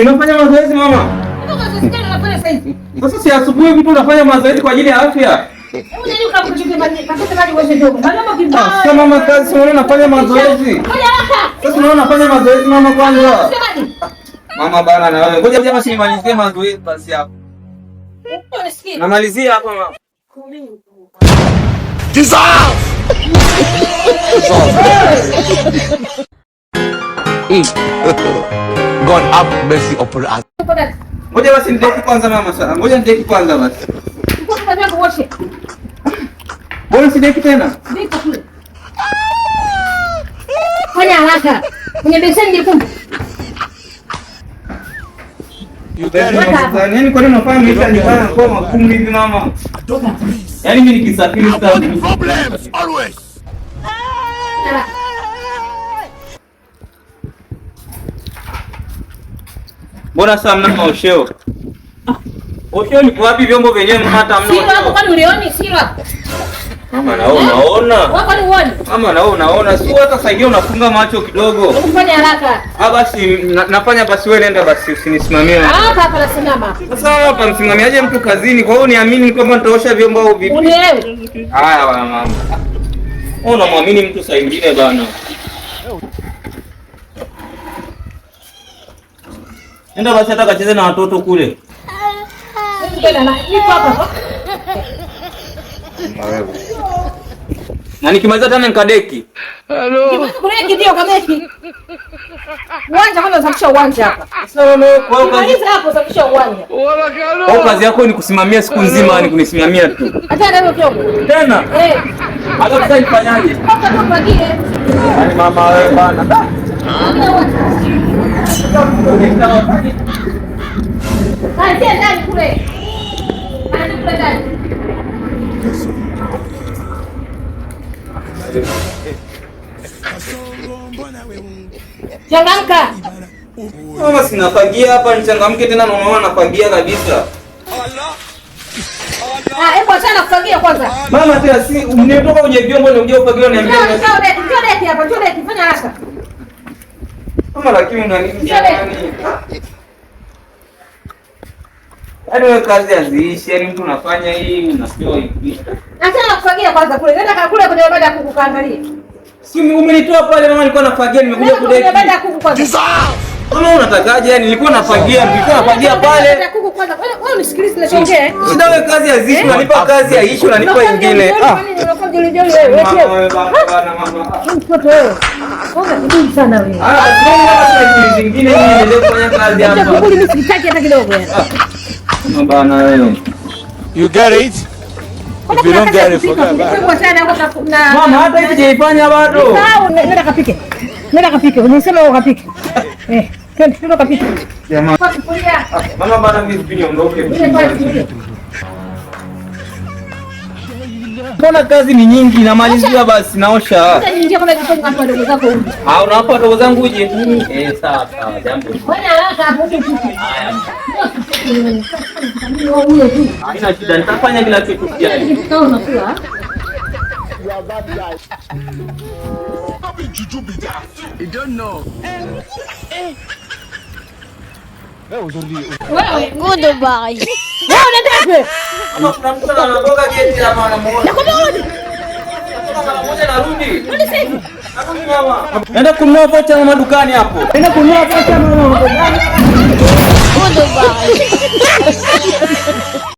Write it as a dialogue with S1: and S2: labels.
S1: Unafanya mazoezi mama? Sasa si asubuhi mtu unafanya mazoezi kwa ajili ya afya? Sasa mama kazi unaona unafanya mazoezi. Sasa unaona unafanya mazoezi mama kwanza. Mama bana na wewe. Ngoja basi nimalizie mazoezi basi hapo. Namalizia hapa mama.
S2: God have mercy upon us.
S1: Ngoja basi ndeki kwanza mama sasa. Ngoja ndeki kwanza basi. Bora sideki tena.
S3: Fanya haraka. Kwenye beseni nyekundu.
S1: Yaani kwa nini unafanya maisha nifanya kwa magumu hivi mama? Yaani mimi nikisafiri
S2: Problems always.
S1: Mbona sasa mna osheo? Osheo ni wapi vyombo vyenyewe mnapata mna?
S3: Sio hapo kwani ulioni? Sio hapo.
S1: Mama na wewe unaona?
S3: Wewe kwani uone?
S1: Mama na wewe unaona? Sio hata saidia unafunga macho kidogo.
S3: Ufanye haraka.
S1: Basi nafanya basi wewe nenda basi usinisimamie.
S3: Hapa nasimama.
S1: Sasa hapa msimamiaje mtu kazini? Kwa hiyo niamini kwamba nitaosha vyombo au vipi?
S3: Unielewe.
S1: Haya bwana mama. Wewe unamwamini mtu saa nyingine bana. Nenda basi hata kacheze na watoto kule. Na nikimaliza tena nikadeki.
S2: Hello.
S3: Kudeki ndio kameki. Uwanja kwanza usafisha uwanja hapa.
S1: Sasa
S3: Maliza hapo usafisha uwanja.
S1: wewe kazi yako ni kusimamia siku nzima, ni kunisimamia tu.
S3: Hata ndio kioko.
S1: Tena? Hata sasa nifanyaje?
S3: Toka tupagie.
S1: Yaani mama wewe bana.
S3: Kaanzia ndani kule. Ndani kule ndani. Changamka.
S1: Mama sinafagia hapa nichangamke tena na unaona nafagia kabisa.
S3: Hebu achana kufagia kwanza.
S1: Mama tena si umetoka kwenye vyombo na unje ufagia niambia.
S3: Njoo hapa, njoo fanya haraka.
S1: Mama lakini unaniambia nani? Yaani wewe kazi haziishi, yaani mtu unafanya hii unapewa hivi.
S3: Achana kufagia kwanza kule. Nenda kule kwenye baada ya kuku kaangalia.
S1: Si umenitoa pale mama, nilikuwa nafagia nimekuja kudeki.
S3: Kwenye baada ya kuku kwanza.
S1: Mama unatakaje? Yaani nilikuwa nafagia pale.
S3: Baada ya kuku kwanza. Wewe unisikilize ninachoongea.
S1: Shida wewe kazi haziishi, unanipa kazi haishi, unanipa nyingine.
S3: Mtoto wewe. Ona kiburi sana wewe.
S1: Sasa zingine mimi niendelee kufanya kazi hapa.
S3: Kiburi mimi sitaki hata kidogo yani.
S1: Bana wewe.
S2: You get it? If you don't get it, forget about it.
S1: Mama hata hivi sijaifanya bado.
S3: Nenda kapike. Nenda kapike. Unisema wewe kapike. Twende kapike.
S1: Jamaa. Mama bana mimi sipini ondoke. Mbona kazi ni nyingi, namalizia basi naosha.
S3: Ingia kuna kitu hapo ndugu zako huko.
S1: Unawapa ndugu zangu uje. Sawa sawa, jambo.
S3: Bwana haraka hapo kitu.
S1: Haya. Haina shida, nitafanya kila kitu kiasi.
S3: Kikao unakula.
S2: You don't know.
S3: Wewe
S4: Goodbye.
S3: wewe unaenda
S1: Kama kuna mtu anatoka geti hapa anamuona. Nakwambia moja narudi. Narudi mama. Naenda kununua vocha mama dukani hapo. Naenda kununua vocha mama.